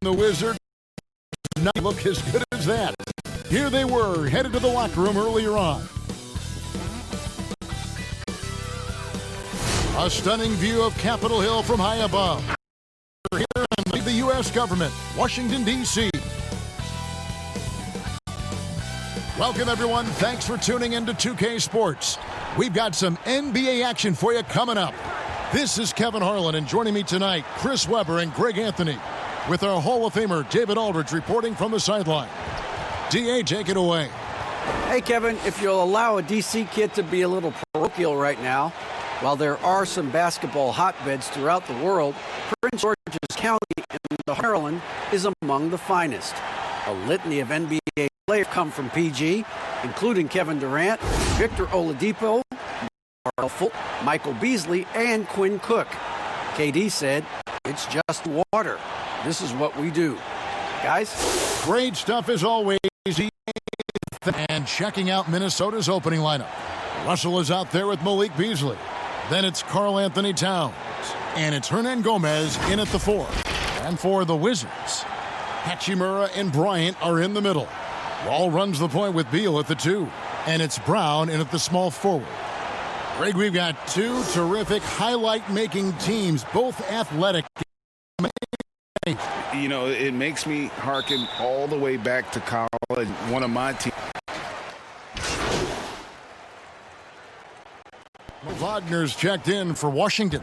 the Wizards not look as good as that. Here they were, headed to the locker room earlier on. A stunning view of Capitol Hill from high above. Here in the U.S. government, Washington, D.C. Welcome, everyone. Thanks for tuning in to 2K Sports. We've got some NBA action for you coming up. This is Kevin Harlan, and joining me tonight, Chris Webber and Greg Anthony, with our Hall of Famer David Aldridge reporting from the sideline. D.A., take it away. Hey, Kevin, if you'll allow a D.C. kid to be a little parochial right now, while there are some basketball hotbeds throughout the world, Prince George's County in Maryland is among the finest. A litany of NBA players come from PG, including Kevin Durant, Victor Oladipo, Markel Fultz, Michael Beasley, and Quinn Cook. KD said, "It's just water. This is what we do." Guys? Great stuff as always. And checking out Minnesota's opening lineup. Russell is out there with Malik Beasley. Then it's Karl Anthony Towns. And it's Hernan Gomez in at the 4. And for the Wizards, Hachimura and Bryant are in the middle. Wall runs the point with Beal at the 2. And it's Brown in at the small forward. Greg, we've got two terrific highlight-making teams, both athletic. You know, it makes me hearken all the way back to college. One of my teams. Wagner's checked in for Washington.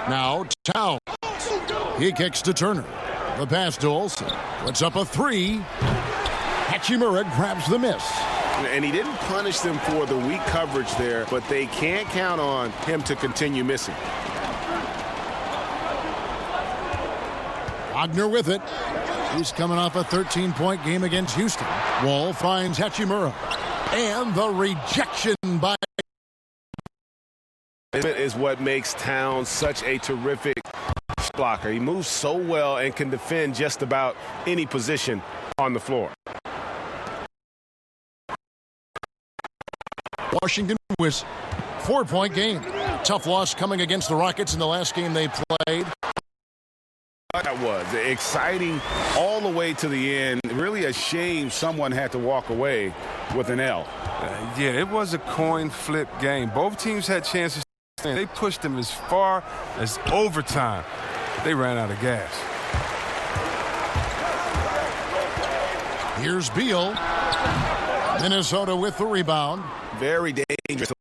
Now Towns. He kicks to Turner. The pass to Olsen. Puts up a 3. Hachimura grabs the miss. And he didn't punish them for the weak coverage there, but they can't count on him to continue missing. Wagner with it. He's coming off a 13-point game against Houston. Wall finds Hachimura. And the rejection by... It is what makes Towns such a terrific blocker. He moves so well and can defend just about any position on the floor. Washington was 4-point game. Tough loss coming against the Rockets in the last game they played. That was exciting all the way to the end. Really a shame someone had to walk away with an L. Yeah, it was a coin flip game. Both teams had chances. They pushed them as far as overtime. They ran out of gas. Here's Beal. Minnesota with the rebound. Very dangerous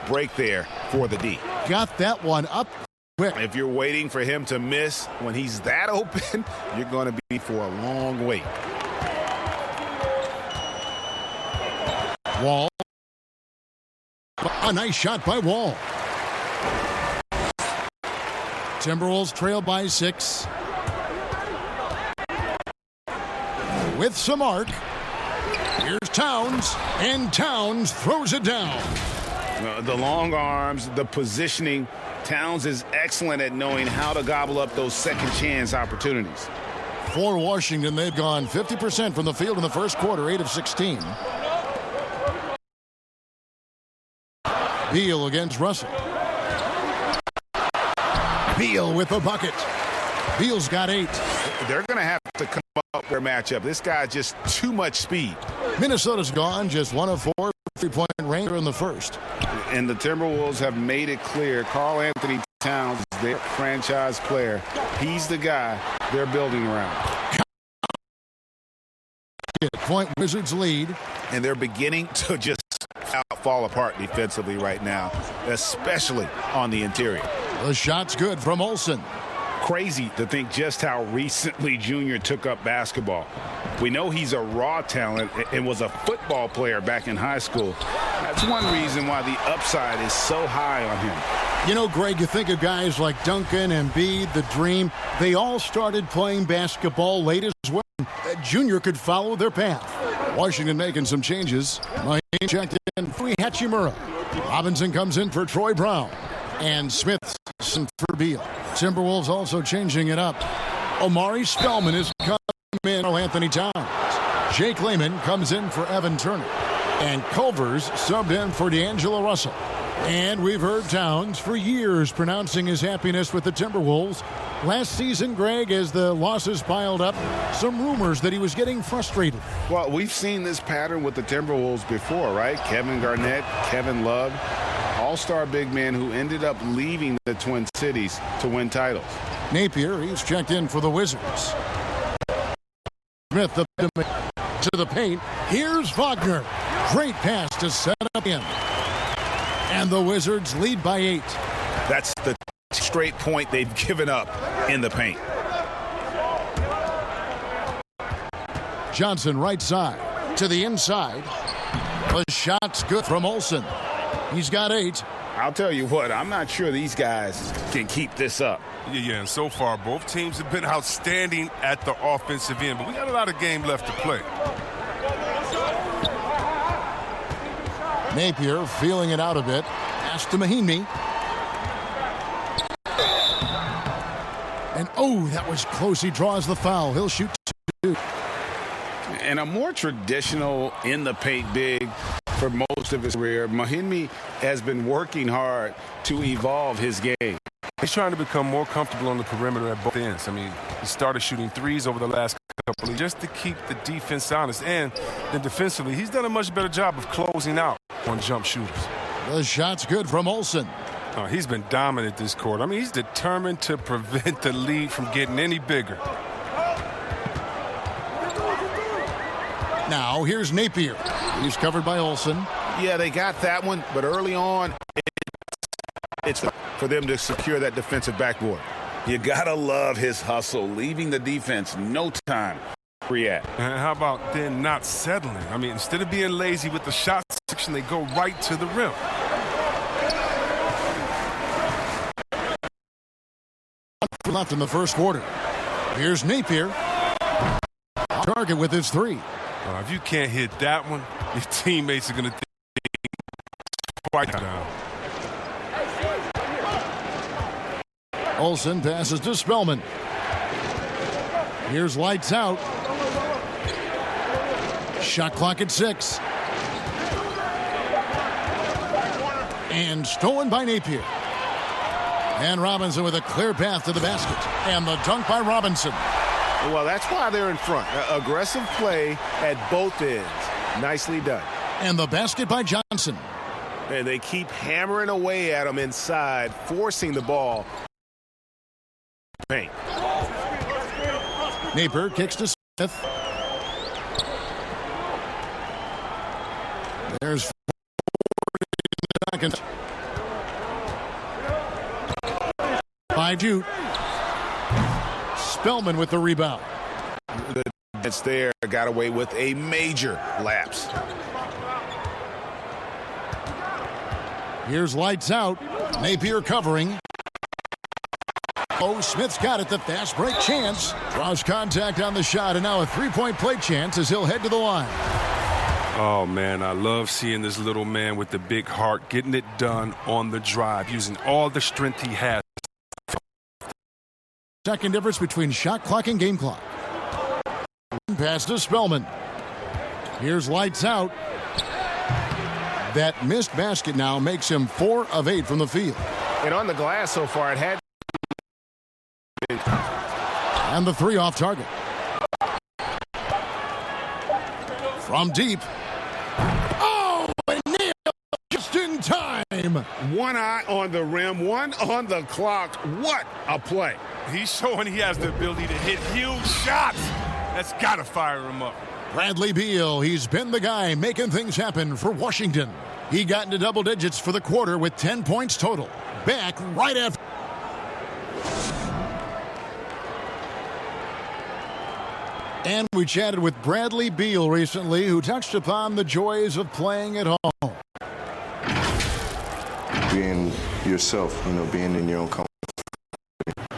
break there for the D. Got that one up quick. If you're waiting for him to miss when he's that open, you're going to be for a long wait. Wall. A nice shot by Wall. Timberwolves trail by 6. With some arc. Here's Towns, and Towns throws it down. The long arms, the positioning. Towns is excellent at knowing how to gobble up those second chance opportunities. For Washington, they've gone 50% from the field in the first quarter, 8 of 16. Beal against Russell. Beal with a bucket. Beal's got 8. They're going to have to come up with their matchup. This guy just too much speed. Minnesota's gone just 1 of 4 3-point range in the first. And the Timberwolves have made it clear Karl Anthony Towns is their franchise player. He's the guy they're building around. Point Wizards lead. And they're beginning to just fall apart defensively right now, especially on the interior. The shot's good from Olsen. Crazy to think just how recently Junior took up basketball. We know he's a raw talent and was a football player back in high school. That's one reason why the upside is so high on him. You know, Greg, you think of guys like Duncan and Embiid, the Dream. They all started playing basketball late as well. Junior could follow their path. Washington making some changes. Miami checked in for Hachimura. Robinson comes in for Troy Brown. And Smith for Beal. Timberwolves also changing it up. Omari Spellman is coming in for Anthony Towns. Jake Layman comes in for Evan Turner. And Culver's subbed in for D'Angelo Russell. And we've heard Towns for years pronouncing his happiness with the Timberwolves. Last season, Greg, as the losses piled up, some rumors that he was getting frustrated. Well, we've seen this pattern with the Timberwolves before, right? Kevin Garnett, Kevin Love, all-star big men who ended up leaving the Twin Cities to win titles. Napier, he's checked in for the Wizards. Smith to the paint. Here's Wagner. Great pass to set up in. And the Wizards lead by 8. That's the straight point they've given up in the paint. Johnson right side to the inside. The shot's good from Olsen. He's got 8. I'll tell you what, I'm not sure these guys can keep this up. Yeah, and so far both teams have been outstanding at the offensive end, but we got a lot of game left to play. Napier feeling it out a bit. Pass to Mahinmi. And oh, that was close. He draws the foul. He'll shoot 2. And a more traditional in the paint big for most of his career, Mahinmi has been working hard to evolve his game. He's trying to become more comfortable on the perimeter at both ends. I mean, he started shooting threes over the last couple of years just to keep the defense honest. And then defensively, he's done a much better job of closing out on jump shooters. The shot's good from Olsen. He's been dominant this quarter. I mean, he's determined to prevent the lead from getting any bigger. Now, here's Napier. He's covered by Olsen. Yeah, they got that one, but early on, it's for them to secure that defensive backboard. You gotta love his hustle, leaving the defense no time to react. And how about then not settling? I mean, instead of being lazy with the shot section, they go right to the rim. Left in the first quarter. Here's Napier. Target with his 3. If you can't hit that one, your teammates are going to think quite down. Olsen passes to Spellman. Here's lights out. Shot clock at 6. And stolen by Napier. And Robinson with a clear path to the basket. And the dunk by Robinson. Well, that's why they're in front. Aggressive play at both ends. Nicely done. And the basket by Johnson. And they keep hammering away at him inside, forcing the ball. Paint. Napier kicks to Smith. There's 40 seconds. 5-2. Spellman with the rebound. The defense there got away with a major lapse. Here's lights out. Napier covering. Oh, Smith's got it. The fast break chance. Draws contact on the shot, and now a 3-point play chance as he'll head to the line. Oh, man, I love seeing this little man with the big heart getting it done on the drive, using all the strength he has. Second difference between shot clock and game clock. Pass to Spellman. Here's lights out. That missed basket now makes him 4 of 8 from the field. And on the glass so far, it had. And the 3 off target. From deep. Oh, and nailed just in time. One eye on the rim, one on the clock. What a play. He's showing he has the ability to hit huge shots. That's got to fire him up. Bradley Beal, he's been the guy making things happen for Washington. He got into double digits for the quarter with 10 points total. Back right after. And we chatted with Bradley Beal recently, who touched upon the joys of playing at home. Being yourself, being in your own comfort.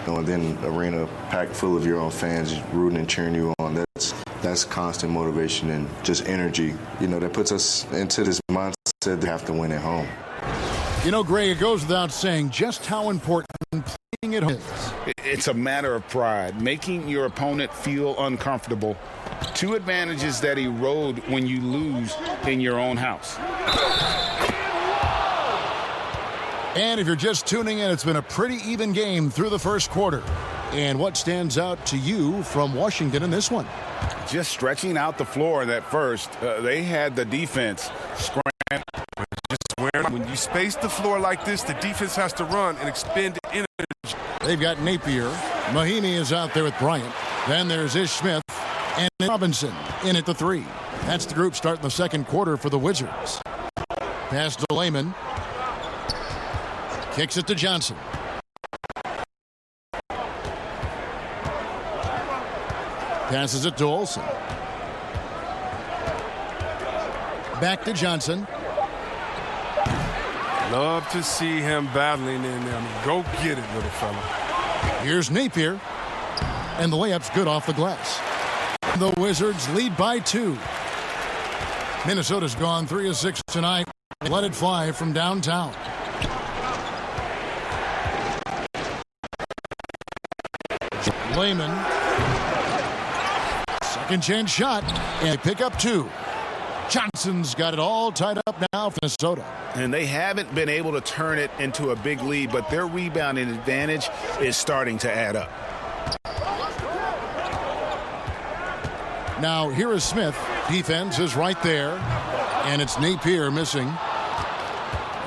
And then arena packed full of your own fans rooting and cheering you on. That's constant motivation and just energy. That puts us into this mindset that we have to win at home. Greg, it goes without saying just how important playing it home. It's a matter of pride, making your opponent feel uncomfortable. Two advantages that erode when you lose in your own house. And if you're just tuning in, it's been a pretty even game through the first quarter. And what stands out to you from Washington in this one? Just stretching out the floor in that first. They had the defense scram. When you space the floor like this, the defense has to run and expend energy. They've got Napier. Mahinmi is out there with Bryant. Then there's Ish Smith and Robinson in at the 3. That's the group starting the second quarter for the Wizards. Pass to Layman. Kicks it to Johnson. Passes it to Olsen. Back to Johnson. Love to see him battling in there. I mean, go get it, little fella. Here's Napier. And the layup's good off the glass. The Wizards lead by 2. Minnesota's gone 3 of 6 tonight. Let it fly from downtown. Layman. Second chance shot. And they pick up 2. Johnson's got it all tied up now for Minnesota. And they haven't been able to turn it into a big lead, but their rebounding advantage is starting to add up. Now here is Smith. Defense is right there. And it's Napier missing.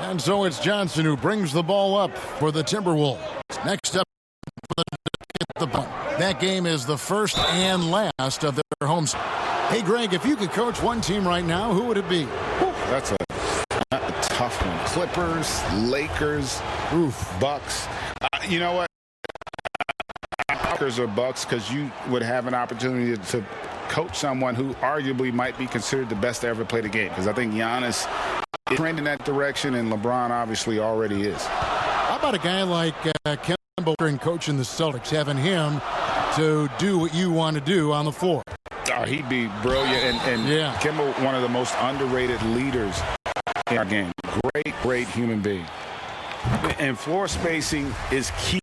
And so it's Johnson who brings the ball up for the Timberwolves. Next up, the punt. That game is the first and last of their homes. Hey, Greg, if you could coach one team right now, who would it be? That's a tough one. Clippers, Lakers, Bucks. You know what? Lakers or Bucks, because you would have an opportunity to coach someone who arguably might be considered the best to ever play the game. Because I think Giannis is trending in that direction, and LeBron obviously already is. How about a guy like Kemba and coaching the Celtics, having him to do what you want to do on the floor? Oh, he'd be brilliant, and yeah. Kemba, one of the most underrated leaders in our game. Great human being. And floor spacing is key.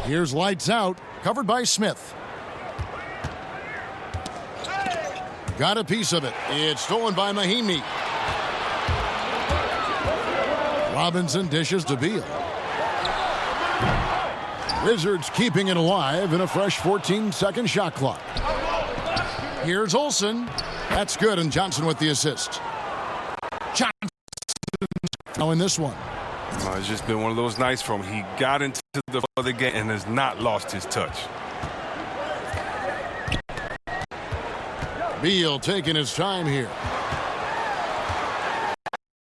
Here's lights out, covered by Smith. Got a piece of it. It's stolen by Mahinmi. Robinson dishes to Beal. Wizards keeping it alive in a fresh 14-second shot clock. Here's Olsen. That's good, and Johnson with the assist. Johnson now in this one. It's just been one of those nights for him. He got into the other game and has not lost his touch. Beal taking his time here.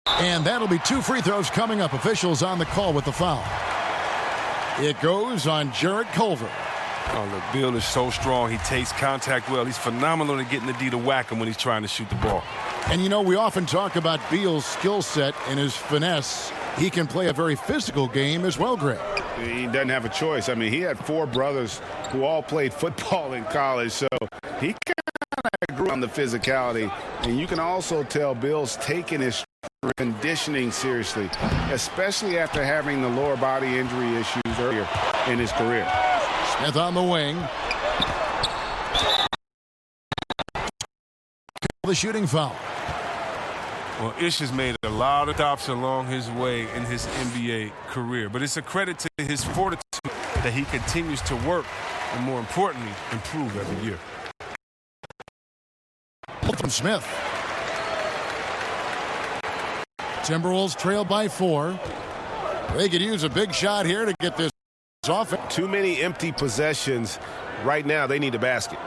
And that'll be 2 free throws coming up. Officials on the call with the foul. It goes on Jarrett Culver. Oh, look, Beal is so strong. He takes contact well. He's phenomenal at getting the D to whack him when he's trying to shoot the ball. And, you know, we often talk about Beal's skill set and his finesse. He can play a very physical game as well, Greg. He doesn't have a choice. I mean, he had 4 brothers who all played football in college, so he kind of grew on the physicality. And you can also tell Bill's taking his conditioning seriously, especially after having the lower body injury issues earlier in his career. Smith on the wing. The shooting foul. Well, Ish has made a lot of stops along his way in his NBA career, but it's a credit to his fortitude that he continues to work and, more importantly, improve every year. From Smith. Timberwolves trail by 4. They could use a big shot here to get this off. Too many empty possessions. Right now, they need a basket.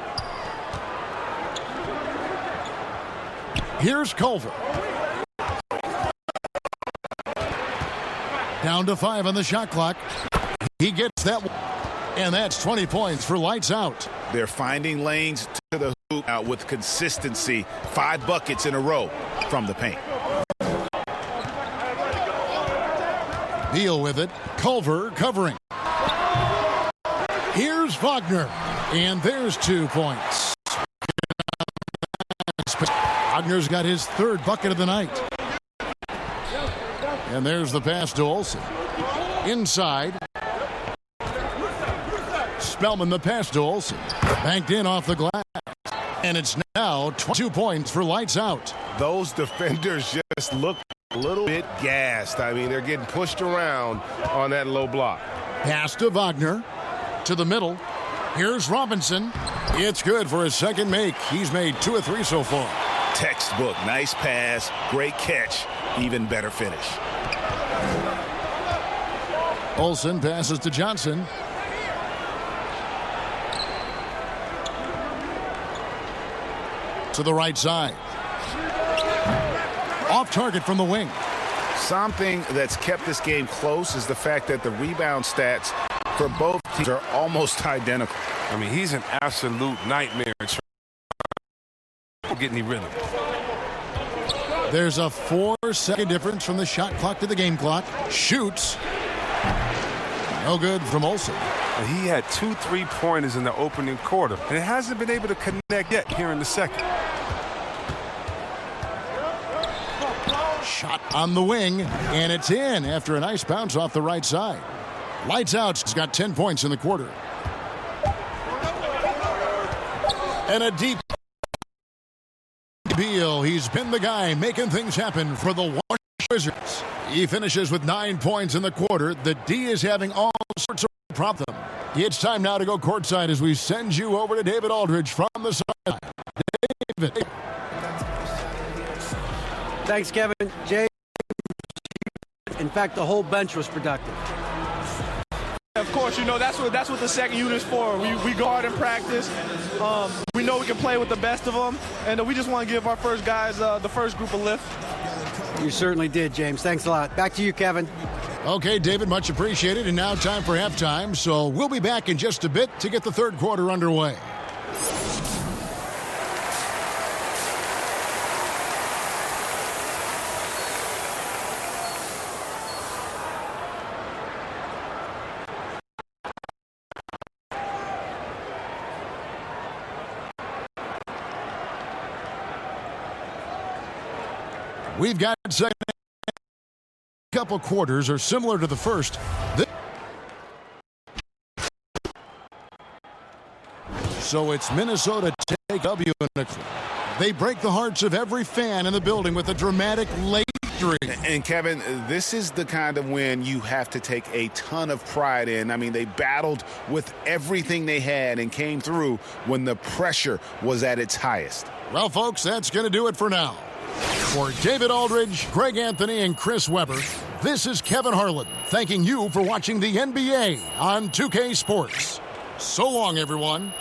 Here's Culver. Down to 5 on the shot clock. He gets that one. And that's 20 points for lights out. They're finding lanes to the hoop out with consistency. 5 buckets in a row from the paint. Beal with it. Culver covering. Here's Wagner. And there's 2 points. Wagner's got his third bucket of the night. And there's the pass to Olsen. Inside. Spellman the pass to Olsen. Banked in off the glass. And it's now 22 points for Lights Out. Those defenders just look a little bit gassed. I mean, they're getting pushed around on that low block. Pass to Wagner. To the middle. Here's Robinson. It's good for his second make. He's made 2 of 3 so far. Textbook. Nice pass. Great catch. Even better finish. Olsen passes to Johnson. To the right side. Off target from the wing. Something that's kept this game close is the fact that the rebound stats for both teams are almost identical. I mean, he's an absolute nightmare in getting any rhythm. There's a 4-second difference from the shot clock to the game clock. Shoots. No good from Olsen. He had 2 3-pointers in the opening quarter, and it hasn't been able to connect yet here in the second. Shot on the wing, and it's in after a nice bounce off the right side. Lights Out's got 10 points in the quarter. And a deep Beal. He's been the guy making things happen for the Washington Wizards. He finishes with 9 points in the quarter. The D is having all sorts of prop them. It's time now to go courtside as we send you over to David Aldridge from the sideline. David. Thanks, Kevin. Jay, in fact, the whole bench was productive. Of course, you know, that's what the second unit is for. We guard in practice. We know we can play with the best of them, and we just want to give our first guys the first group a lift. You certainly did, James. Thanks a lot. Back to you, Kevin. Okay, David, much appreciated. And now time for halftime. So we'll be back in just a bit to get the third quarter underway. We've got second. Couple quarters are similar to the first. So it's Minnesota take W in a clip. They break the hearts of every fan in the building with a dramatic late victory. And Kevin, this is the kind of win you have to take a ton of pride in. I mean, they battled with everything they had and came through when the pressure was at its highest. Well, folks, that's going to do it for now. For David Aldridge, Greg Anthony, and Chris Webber, this is Kevin Harlan thanking you for watching the NBA on 2K Sports. So long, everyone.